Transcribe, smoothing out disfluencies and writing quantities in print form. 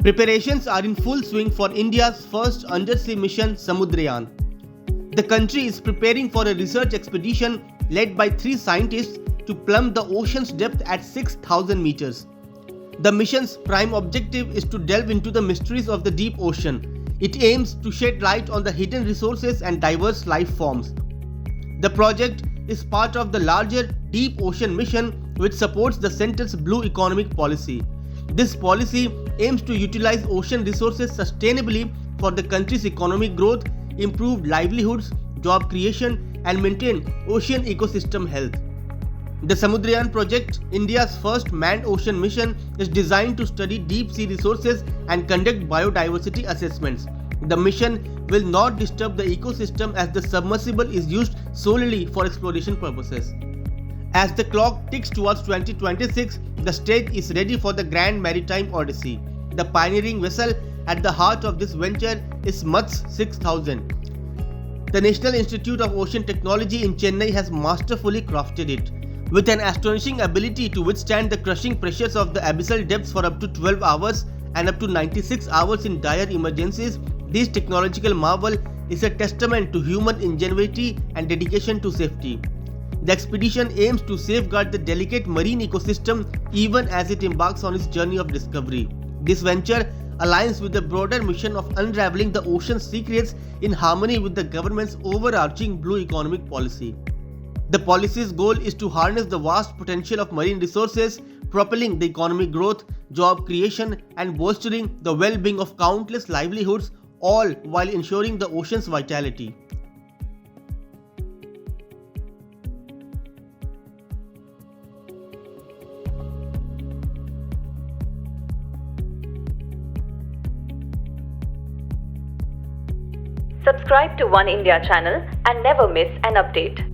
Preparations are in full swing for India's first undersea mission Samudrayaan. The country is preparing for a research expedition led by 3 scientists to plumb the ocean's depth at 6,000 meters. The mission's prime objective is to delve into the mysteries of the deep ocean. It aims to shed light on the hidden resources and diverse life forms. The project is part of the larger Deep Ocean Mission, which supports the centre's blue economic policy. This policy aims to utilize ocean resources sustainably for the country's economic growth, improve livelihoods, job creation, and maintain ocean ecosystem health. The Samudrayaan project, India's first manned ocean mission, is designed to study deep sea resources and conduct biodiversity assessments. The mission will not disturb the ecosystem as the submersible is used solely for exploration purposes. As the clock ticks towards 2026, the stage is ready for the Grand Maritime Odyssey. The pioneering vessel at the heart of this venture is MATS 6000. The National Institute of Ocean Technology in Chennai has masterfully crafted it. With an astonishing ability to withstand the crushing pressures of the abyssal depths for up to 12 hours and up to 96 hours in dire emergencies, this technological marvel is a testament to human ingenuity and dedication to safety. The expedition aims to safeguard the delicate marine ecosystem even as it embarks on its journey of discovery. This venture aligns with the broader mission of unraveling the ocean's secrets in harmony with the government's overarching blue economic policy. The policy's goal is to harness the vast potential of marine resources, propelling the economic growth, job creation, and bolstering the well-being of countless livelihoods, all while ensuring the ocean's vitality. Subscribe to One India channel and never miss an update.